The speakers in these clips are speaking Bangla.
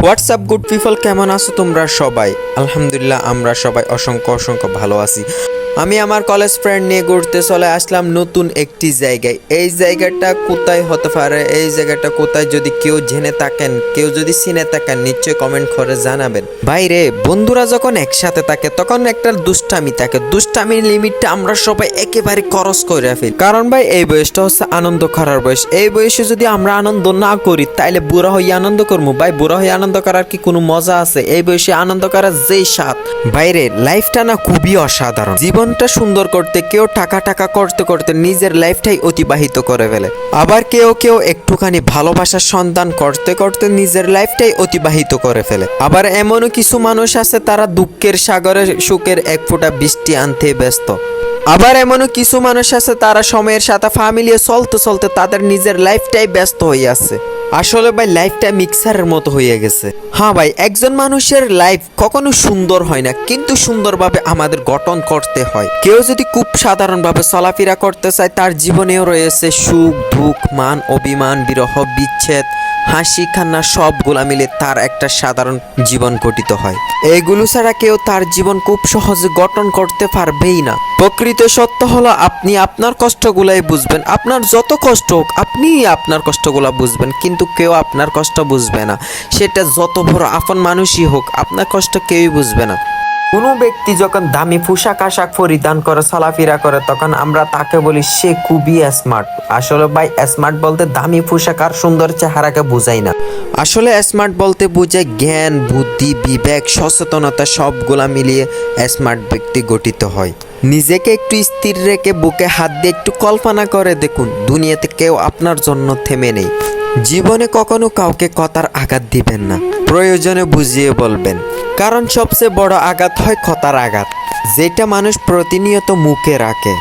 হোয়াটসঅ্যাপ গুড পিপল, কেমন আছো তোমরা সবাই? আলহামদুলিল্লাহ আমরা সবাই অসংখ্য ভালো আছি। আমি আমার কলেজ ফ্রেন্ড নিয়ে ঘুরতে চলে আসলাম নতুন একটি জায়গায়। এই জায়গাটা কোথায় হতে পারে, এই জায়গাটা কোথায়, যদি কেউ জেনে থাকেন, কেউ যদি চিনে থাকেন নিশ্চয়ই কমেন্ট করে জানাবেন। বাইরে বন্ধুরা যখন একসাথে থাকে তখন একটা দুষ্টামি থাকে, দুষ্টামির লিমিটটা আমরা সবাই একেবারে খরচ করে ফেলি। কারণ ভাই এই বয়সটা হচ্ছে আনন্দ করার বয়স। এই বয়সে যদি আমরা আনন্দ না করি তাইলে বুড়া হয়ে আনন্দ করবো। ভাই বুড়া হয়ে আনন্দ করার কি কোনো মজা আছে? এই বয়সে আনন্দ করার যেই স্বাদ, বাইরে লাইফটা না খুবই অসাধারণ। জীবনটা সুন্দর করতে কেউ টাকা করতে করতে নিজের লাইফটাই অতিবাহিত করে ফেলে, আবার কেউ একটুখানি ভালোবাসার সন্ধান করতে করতে নিজের লাইফটাই অতিবাহিত করে ফেলে। আবার এমনও কিছু মানুষ আছে তারা দুঃখের সাগরে সুখের এক ফোঁটা বৃষ্টি আনতে ব্যস্ত। আবার এমনও কিছু মানুষ আছে তারা সময়ের সাথে ফ্যামিলি চলতে তাদের নিজের লাইফটাই ব্যস্ত হয়ে আছে। আসলে ভাই লাইফটা মিক্সারের মতো হয়ে গেছে। হ্যাঁ ভাই, একজন মানুষের লাইফ কখনো সুন্দর হয় না, কিন্তু সুন্দরভাবে আমাদের গঠন করতে হয়। কেউ যদি খুব সাধারণভাবে চলাফেরা করতে চায়, তার জীবনেও রয়েছে সুখ দুঃখ, মান অভিমান, বিরহ বিচ্ছেদ, হাসি কান্না, সবগুলা মিলে তার একটা সাধারণ জীবন গঠিত হয়। এইগুলো ছাড়া কেউ তার জীবন খুব সহজে গঠন করতে পারবেই না। প্রকৃত সত্য হলো আপনি আপনার কষ্টগুলাই বুঝবেন। আপনার যত কষ্ট হোক আপনি আপনার কষ্টগুলা বুঝবেন, কিন্তু কেউ আপনার কষ্ট বুঝবে না। সেটা যত বড় আপন মানুষই হোক, আপনার কষ্ট কেউই বুঝবে না। কোনো ব্যক্তি যখন দামি পোশাক আশাক পরিধান করে চলাফেরা করে তখন আমরা তাকে বলি সে খুবই স্মার্ট। আসলে ভাই স্মার্ট বলতে দামি পোশাক আর সুন্দর চেহারাকে বোঝায় না। আসলে স্মার্ট বলতে বোঝায় জ্ঞান, বুদ্ধি, বিবেক, সচেতনতা, সবগুলা মিলিয়ে স্মার্ট ব্যক্তি গঠিত হয়। নিজেকে একটু স্থির রেখে বুকে হাত দিয়ে একটু কল্পনা করে দেখুন, দুনিয়াতে কেউ আপনার জন্য থেমে নেই। জীবনে কখনো কাউকে কথার আঘাত দিবেন না, প্রয়োজনে বুঝিয়ে বলবেন। কারণ সবচেয়ে বড় আঘাত হয় কথার আঘাত, যেটা মানুষ প্রতিনিয়ত মুখে রাখে।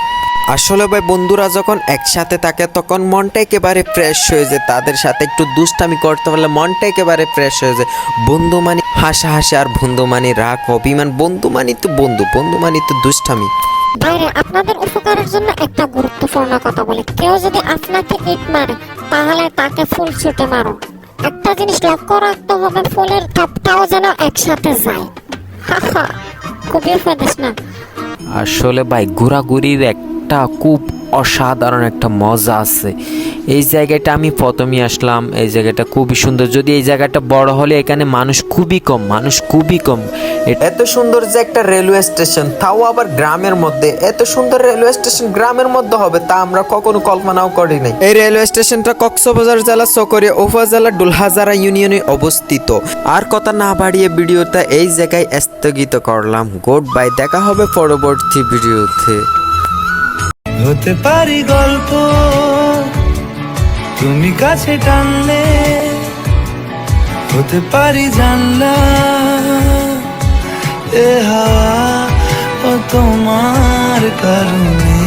আসলে ভাই বন্ধুরা যখন একসাথে থাকে তখন মনটা একেবারে ফ্রেশ হয়ে যায়। তাদের সাথে একটু দুষ্টামি করতে পারলে মনটা একেবারে ফ্রেশ হয়ে যায়। বন্ধু মানে হাসাহাসি, আর বন্ধু মানে রাগ অভিমান। বন্ধু মানে তো বন্ধু মানে তো দুষ্টামি। বাইরে আপনাদের উপকারের জন্য একটা গুরুত্বপূর্ণ কথা বলি, কেউ যদি আপনাকে ইট মারে তাহলে তাকে ফুল ছুটে মারো। একটা জিনিস লক্ষ্য রাখতে হবে, ফুলের টপটাও যেন একসাথে যায়। খুবই ফেদেশ না? আসলে ভাই ঘোরাঘুরির একটা খুব অসাধারণ একটা মজা আছে। এই জায়গাটা আমি প্রথমেই আসলাম, এই জায়গাটা খুবই সুন্দর। যদি এই জায়গাটা বড় হলে এখানে মানুষ খুবই কম। এত সুন্দর যে একটা রেলওয়ে স্টেশন, তাও আবার গ্রামের মধ্যে। এত সুন্দর রেলওয়ে স্টেশন গ্রামের মধ্যে হবে তা আমরা কখনো কল্পনাও করি নাই। এই রেলওয়ে স্টেশনটা কক্সবাজার জেলা চকরিয়া উপজেলা ডুলহাজারা ইউনিয়নে অবস্থিত। আর কথা না বাড়িয়ে ভিডিওটা এই জায়গায় স্থগিত করলাম। গুড বাই, দেখা হবে পরবর্তী ভিডিওতে। হতে পারি গল্প তুমি কাছে টানলে, হতে পারি জানলা এ হাওয়া ও তোমার কারণে।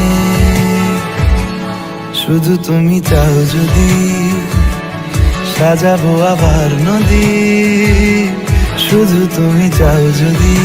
শুধু তুমি চাও যদি সাজাবো আবার নদী, শুধু তুমি চাও যদি